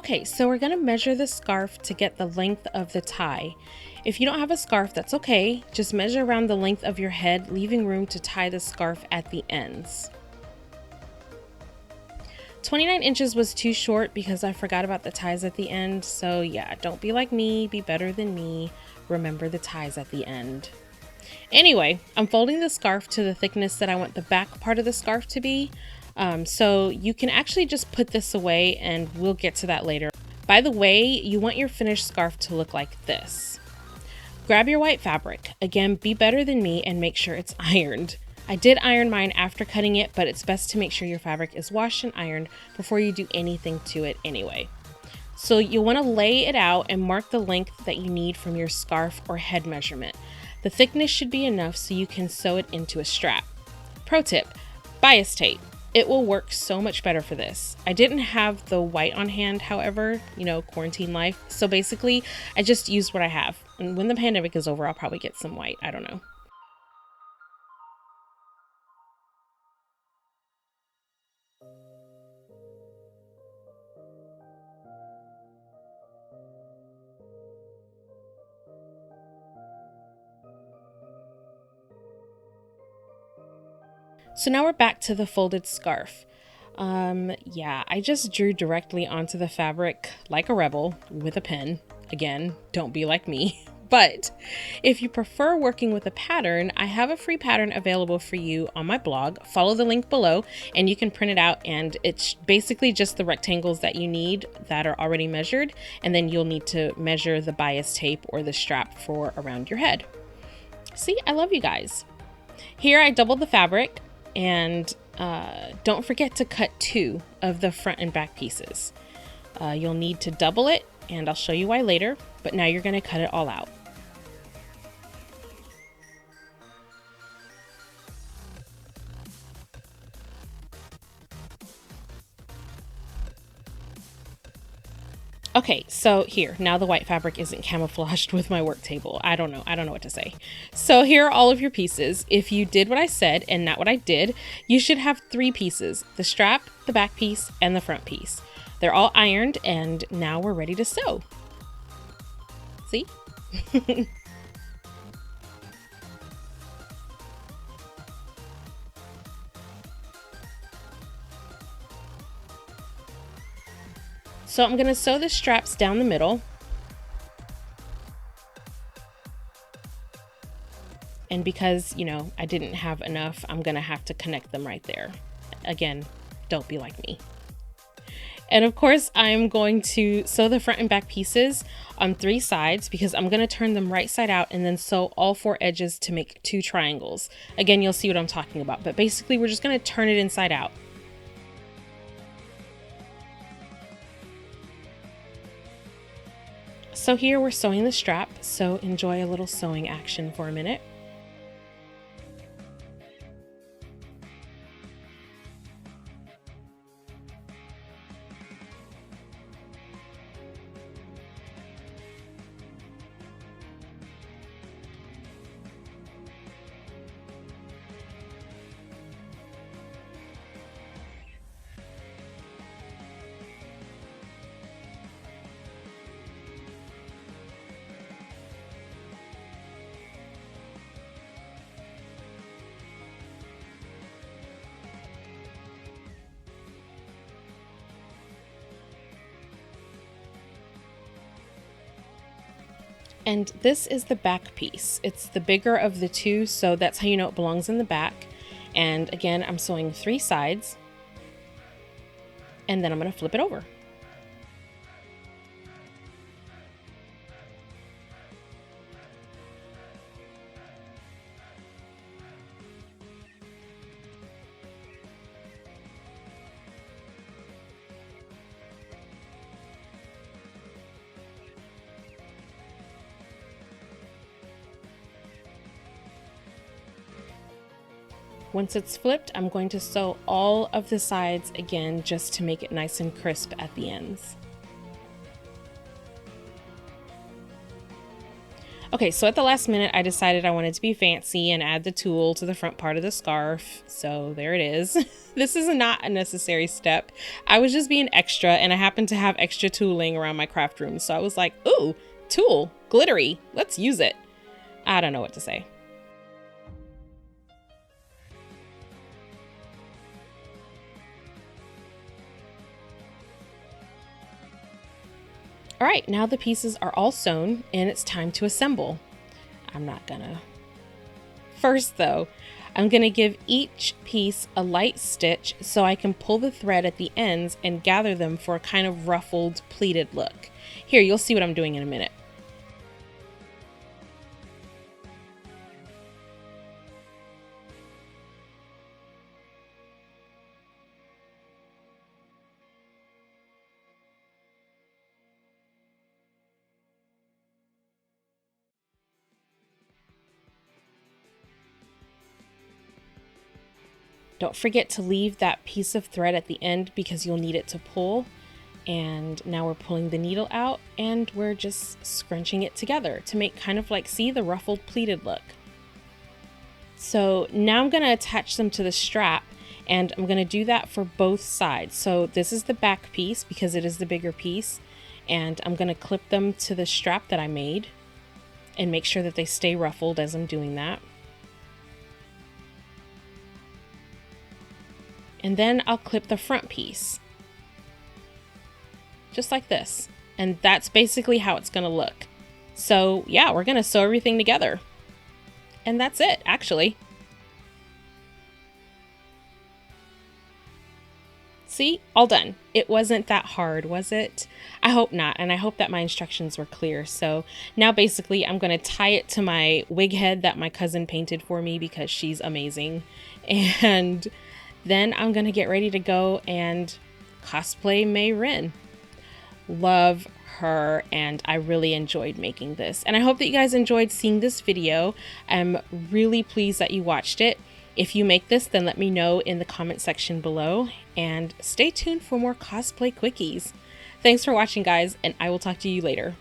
Okay, so we're gonna measure the scarf to get the length of the tie. If you don't have a scarf, that's okay. Just measure around the length of your head, leaving room to tie the scarf at the ends. 29 inches was too short because I forgot about the ties at the end. So yeah, don't be like me, be better than me. Remember the ties at the end. Anyway, I'm folding the scarf to the thickness that I want the back part of the scarf to be. So you can actually just put this away and we'll get to that later. By the way, you want your finished scarf to look like this. Grab your white fabric. Again, be better than me and make sure it's ironed. I did iron mine after cutting it, but it's best to make sure your fabric is washed and ironed before you do anything to it anyway. So you'll want to lay it out and mark the length that you need from your scarf or head measurement. The thickness should be enough so you can sew it into a strap. Pro tip, bias tape. It will work so much better for this. I didn't have the white on hand, however, quarantine life. So basically, I just used what I have. And when the pandemic is over, I'll probably get some white. I don't know. So now we're back to the folded scarf. Yeah, I just drew directly onto the fabric like a rebel with a pen. Again, don't be like me. But if you prefer working with a pattern, I have a free pattern available for you on my blog. Follow the link below and you can print it out, and it's basically just the rectangles that you need that are already measured, and then you'll need to measure the bias tape or the strap for around your head. See, I love you guys. Here I doubled the fabric. And don't forget to cut 2 of the front and back pieces. You'll need to double it, and I'll show you why later, but now you're going to cut it all out. Okay, so here, now the white fabric isn't camouflaged with my work table. I don't know what to say. So here are all of your pieces. If you did what I said and not what I did, you should have 3 pieces: the strap, the back piece, and the front piece. They're all ironed, and now we're ready to sew. See? So I'm going to sew the straps down the middle. And because, I didn't have enough, I'm going to have to connect them right there. Again, don't be like me. And of course, I'm going to sew the front and back pieces on 3 sides because I'm going to turn them right side out and then sew all 4 edges to make 2 triangles. Again, you'll see what I'm talking about, but basically we're just going to turn it inside out. So here we're sewing the strap, so enjoy a little sewing action for a minute. And this is the back piece. It's the bigger of the 2, so that's how you know it belongs in the back. And again, I'm sewing 3 sides, and then I'm going to flip it over. Once it's flipped, I'm going to sew all of the sides again just to make it nice and crisp at the ends. Okay, so at the last minute, I decided I wanted to be fancy and add the tulle to the front part of the scarf. So there it is. This is not a necessary step. I was just being extra, and I happened to have extra tooling around my craft room. So I was like, ooh, tulle, glittery, let's use it. I don't know what to say. All right, now the pieces are all sewn and it's time to assemble. I'm not gonna. First though, I'm gonna give each piece a light stitch so I can pull the thread at the ends and gather them for a kind of ruffled, pleated look. Here, you'll see what I'm doing in a minute. Don't forget to leave that piece of thread at the end because you'll need it to pull. And now we're pulling the needle out and we're just scrunching it together to make kind of like, see, the ruffled pleated look. So now I'm gonna attach them to the strap, and I'm gonna do that for both sides. So this is the back piece because it is the bigger piece, and I'm gonna clip them to the strap that I made and make sure that they stay ruffled as I'm doing that. And then I'll clip the front piece, just like this. And that's basically how it's gonna look. So yeah, we're gonna sew everything together. And that's it, actually. See, all done. It wasn't that hard, was it? I hope not, and I hope that my instructions were clear. So now basically I'm gonna tie it to my wig head that my cousin painted for me because she's amazing. And then I'm gonna get ready to go and cosplay Mey Rin. Love her, and I really enjoyed making this. And I hope that you guys enjoyed seeing this video. I'm really pleased that you watched it. If you make this, then let me know in the comment section below, and stay tuned for more cosplay quickies. Thanks for watching, guys, and I will talk to you later.